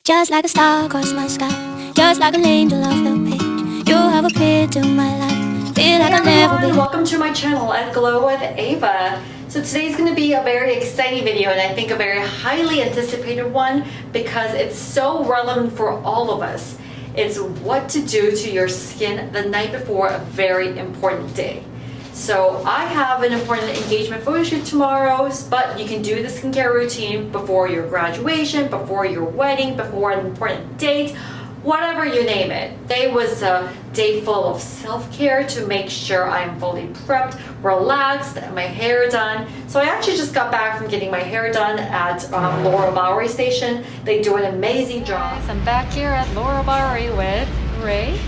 Just like a star across my sky, just like an angel off the page, you have appeared to my life. Feel like I'll never be. Welcome to my channel at Glow with Ava. So today's going to be a very exciting video, and I think a very highly anticipated one because it's so relevant for all of us. It's what to do to your skin the night before a very important day. So I have an important engagement photo shoot tomorrow, but you can do the skincare routine before your graduation, before your wedding, before an important date, whatever you name it. Today was a day full of self-care to make sure I'm fully prepped, relaxed, and my hair done. So I actually just got back from getting my hair done at Laura Bowery Station. They do an amazing job. I'm back here at Laura Bowery with Ray,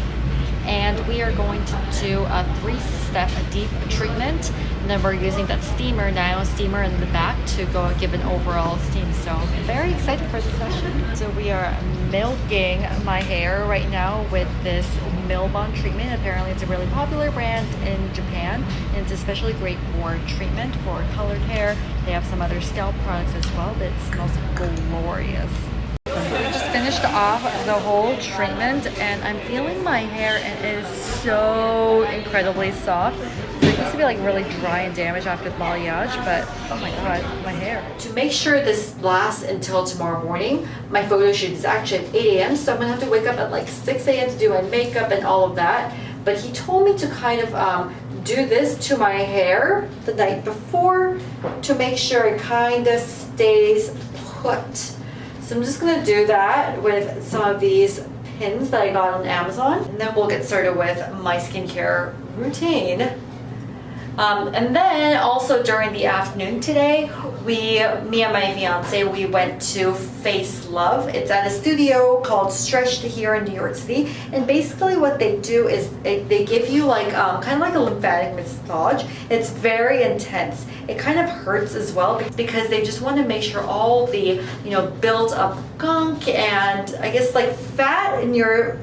and we are going to do a 3-step deep treatment. And then we're using that steamer, nylon steamer in the back to go give an overall steam. So I'm very excited for this session. So we are milking my hair right now with this Milbon treatment. Apparently it's a really popular brand in Japan, and it's especially great for treatment for colored hair. They have some other scalp products as well that smells glorious. We just finished off the whole treatment, and I'm feeling my hair, and it is so incredibly soft. It used to be like really dry and damaged after the balayage, but oh my god, my hair. To make sure this lasts until tomorrow morning, my photo shoot is actually at 8 a.m. so I'm gonna have to wake up at like 6 a.m. to do my makeup and all of that. But he told me to kind of do this to my hair the night before to make sure it kind of stays put. So I'm just gonna do that with some of these pins that I got on Amazon, and then we'll get started with my skincare routine. And then also during the afternoon today, me and my fiance, we went to Face Love. It's at a studio called Stretched here in New York City. And basically what they do is they give you like kind of like a lymphatic massage. It's very intense. It kind of hurts as well because they just want to make sure all the built up gunk and I guess like fat in your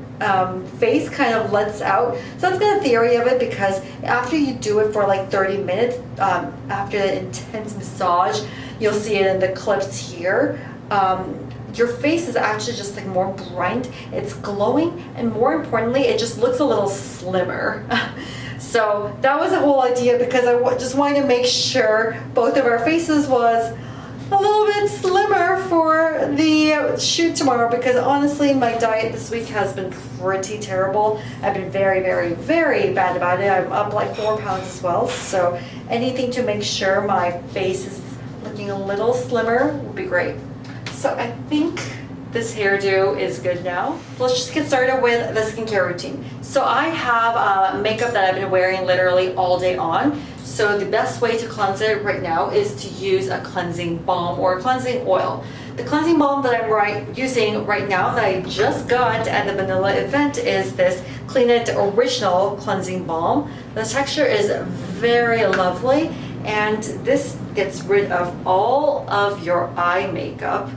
face kind of lets out. So I've got a theory of it because after you do it for like 30 minutes, after the intense massage, you'll see it in the clips here. Your face is actually just like more bright, it's glowing, and more importantly, it just looks a little slimmer. So that was the whole idea because I just wanted to make sure both of our faces was a little bit slimmer for the shoot tomorrow, because honestly my diet this week has been pretty terrible. I've been very, very, very bad about it. I'm up like 4 pounds as well, so anything to make sure my face is looking a little slimmer would be great. So I think this hairdo is good now. Let's just get started with the skincare routine. So I have makeup that I've been wearing literally all day on. So the best way to cleanse it right now is to use a cleansing balm or a cleansing oil. The cleansing balm that I'm using right now that I just got at the Banila event is this Clean It Original Cleansing Balm. The texture is very lovely, and this gets rid of all of your eye makeup.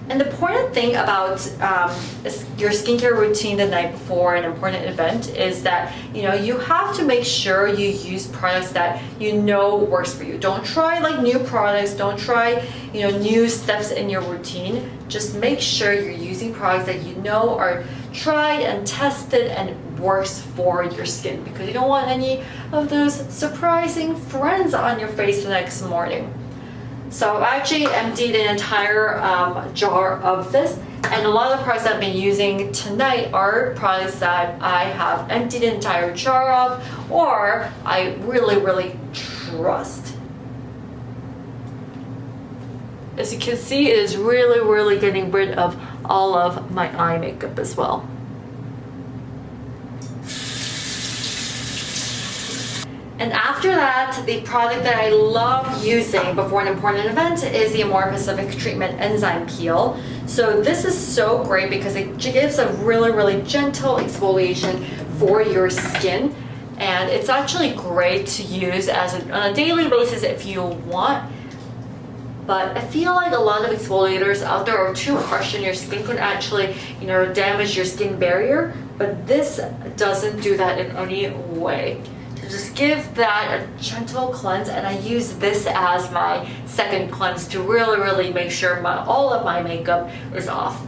And the important thing about your skincare routine the night before an important event is that you have to make sure you use products that works for you. Don't try like new products. Don't try new steps in your routine. Just make sure you're using products that are tried and tested and works for your skin, because you don't want any of those surprising friends on your face the next morning. So I actually emptied an entire jar of this, and a lot of the products I've been using tonight are products that I have emptied an entire jar of, or I really, really trust. As you can see, it is really, really getting rid of all of my eye makeup as well. And after that, the product that I love using before an important event is the Amore Pacific Treatment Enzyme Peel. So this is so great because it gives a really, really gentle exfoliation for your skin. And it's actually great to use on a daily basis if you want. But I feel like a lot of exfoliators out there are too harsh on your skin, could actually damage your skin barrier. But this doesn't do that in any way. Just give that a gentle cleanse, and I use this as my second cleanse to really, really make sure all of my makeup is off.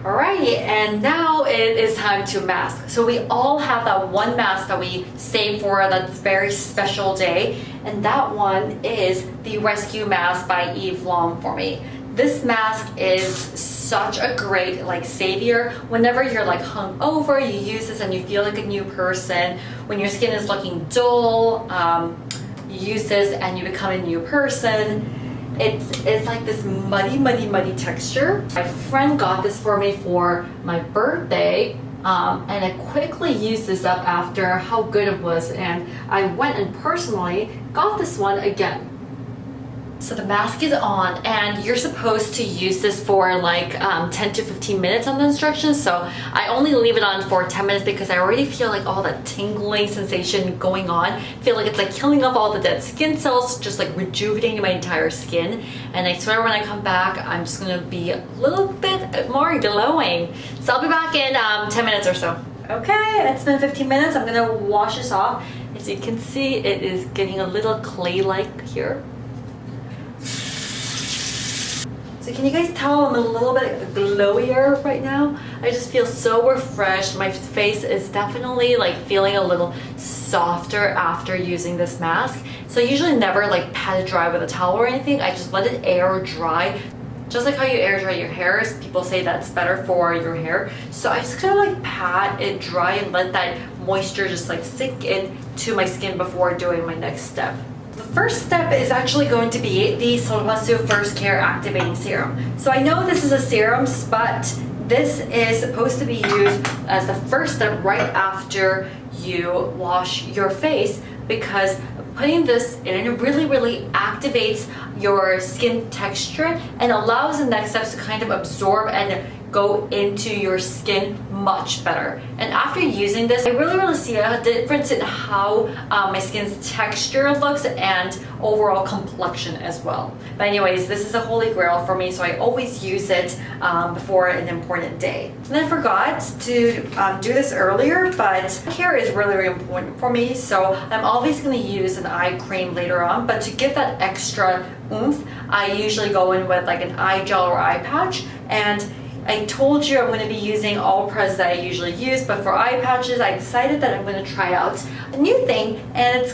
Alright, and now it is time to mask. So we all have that one mask that we save for that very special day, and that one is the Rescue Mask by Eve Lom for me. This mask is such a great like savior whenever you're like hungover. You use this and you feel like a new person. When your skin is looking dull, you use this and you become a new person. It's like this muddy texture. My friend got this for me for my birthday, and I quickly used this up after how good it was, and I went and personally got this one again. So the mask is on, and you're supposed to use this for like 10 to 15 minutes on the instructions. So I only leave it on for 10 minutes because I already feel like all that tingling sensation going on. I feel like it's like killing off all the dead skin cells, just like rejuvenating my entire skin. And I swear when I come back, I'm just gonna be a little bit more glowing. So I'll be back in 10 minutes or so. Okay, it's been 15 minutes. I'm gonna wash this off. As you can see, it is getting a little clay-like here. So can you guys tell I'm a little bit glowier right now? I just feel so refreshed. My face is definitely like feeling a little softer after using this mask. So I usually never like pat it dry with a towel or anything. I just let it air dry. Just like how you air dry your hair, people say that's better for your hair. So I just kind of like pat it dry and let that moisture just like sink into my skin before doing my next step. The first step is actually going to be the Sulwhasoo First Care Activating Serum. So I know this is a serum, but this is supposed to be used as the first step right after you wash your face, because putting this in really activates your skin texture and allows the next steps to kind of absorb and go into your skin much better. And after using this, I really see a difference in how my skin's texture looks and overall complexion as well. But anyways, this is a holy grail for me, so I always use it before an important day. And I forgot to do this earlier, but hair is really important for me, so I'm always going to use an eye cream later on. But to give that extra oomph, I usually go in with like an eye gel or eye patch. And I told you I'm going to be using all products that I usually use, but for eye patches, I decided that I'm going to try out a new thing, and it's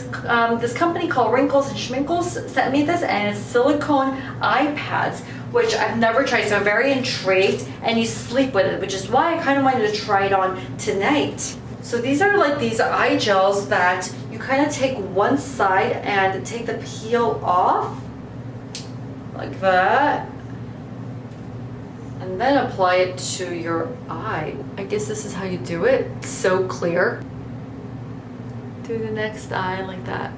this company called Wrinkles and Schminkles sent me this, and it's silicone eye pads, which I've never tried, so I'm very intrigued, and you sleep with it, which is why I kind of wanted to try it on tonight. So these are like these eye gels that you kind of take one side and take the peel off, like that. And then apply it to your eye. I guess this is how you do it. It's so clear. Do the next eye like that.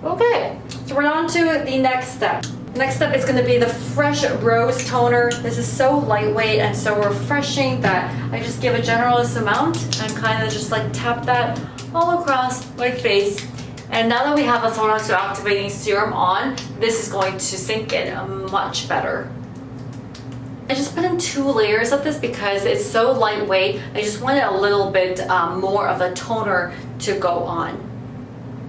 Okay, so we're on to the next step. Next step is going to be the Fresh Rose Toner. This is so lightweight and so refreshing that I just give a generous amount and kind of just like tap that all across my face. And now that we have a Sulwhasoo Activating Serum on, this is going to sink in much better. I just put in 2 layers of this because it's so lightweight. I just wanted a little bit more of a toner to go on.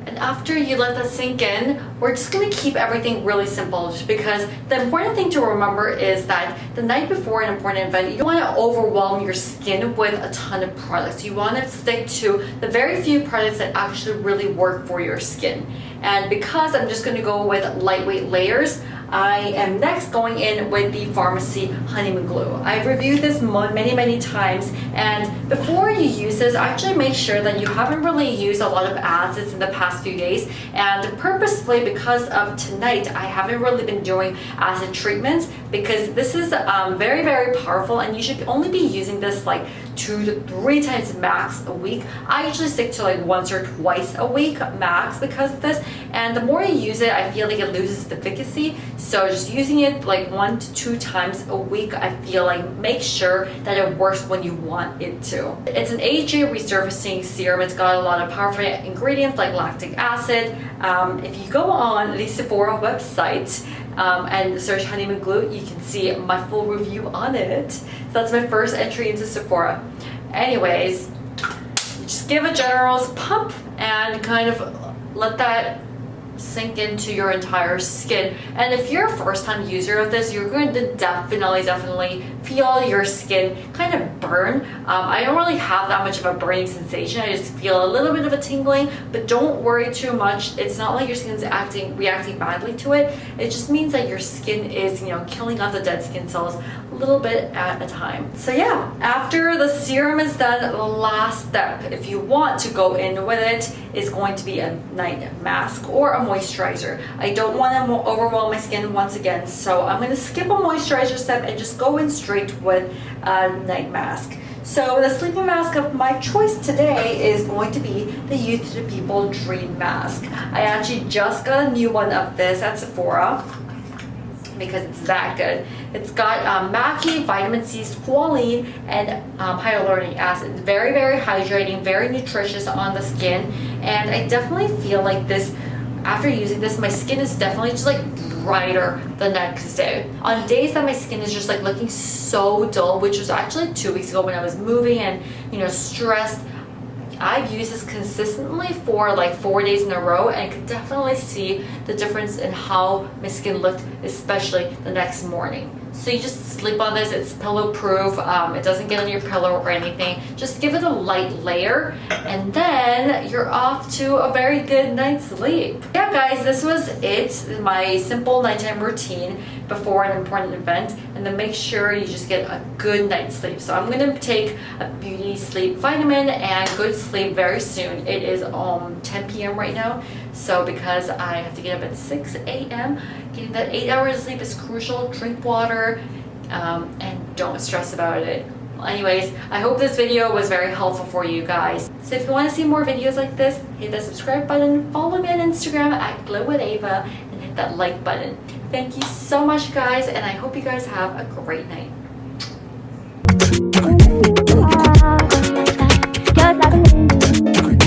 And after you let that sink in, we're just going to keep everything really simple, just because the important thing to remember is that the night before an important event, you don't want to overwhelm your skin with a ton of products. You want to stick to the very few products that actually really work for your skin. And because I'm just going to go with lightweight layers, I am next going in with the Farmacy Honeymoon Glue. I've reviewed this many times, and before you use this, actually make sure that you haven't really used a lot of acids in the past few days. And purposefully, because of tonight, I haven't really been doing acid treatments, because this is very powerful, and you should only be using this like 2 to 3 times max a week. I usually stick to like once or twice a week max because of this, and the more you use it, I feel like it loses the efficacy. So just using it like 1 to 2 times a week, I feel like make sure that it works when you want it to. It's an AJ resurfacing serum. It's got a lot of powerful ingredients like lactic acid. If you go on the Sephora website and search Honeymoon Glue, you can see my full review on it. So that's my first entry into Sephora. Anyways, just give a generous pump and kind of let that sink into your entire skin. And if you're a first-time user of this, you're going to definitely feel your skin kind of burn. I don't really have that much of a burning sensation. I just feel a little bit of a tingling, but don't worry too much. It's not like your skin's reacting badly to it. It just means that your skin is, killing off the dead skin cells a little bit at a time. So yeah, after the serum is done, the last step, if you want to go in with it, is going to be a night mask or a moisturizer. I don't want to overwhelm my skin once again, so I'm going to skip a moisturizer step and just go in straight with a night mask. So the sleeping mask of my choice today is going to be the Youth to People Dream Mask. I actually just got a new one of this at Sephora because it's that good. It's got maca, vitamin C, squalene, and hyaluronic acid. Very, very hydrating, very nutritious on the skin, and I definitely feel like this, after using this, my skin is definitely just like brighter the next day. On days that my skin is just like looking so dull, which was actually 2 weeks ago when I was moving and stressed, I've used this consistently for like 4 days in a row, and I could definitely see the difference in how my skin looked, especially the next morning. So you just sleep on this. It's pillow proof. It doesn't get on your pillow or anything. Just give it a light layer, and then you're off to a very good night's sleep. Yeah guys, this was it, my simple nighttime routine before an important event, and then make sure you just get a good night's sleep. So I'm gonna take a beauty sleep vitamin and go to sleep very soon. It is 10 p.m. right now, so because I have to get up at 6 a.m., getting that 8 hours of sleep is crucial. Drink water, and don't stress about it. Anyways, I hope this video was very helpful for you guys. So if you want to see more videos like this, hit the subscribe button, follow me on Instagram at glowwithava, and hit that like button. Thank you so much guys, and I hope you guys have a great night.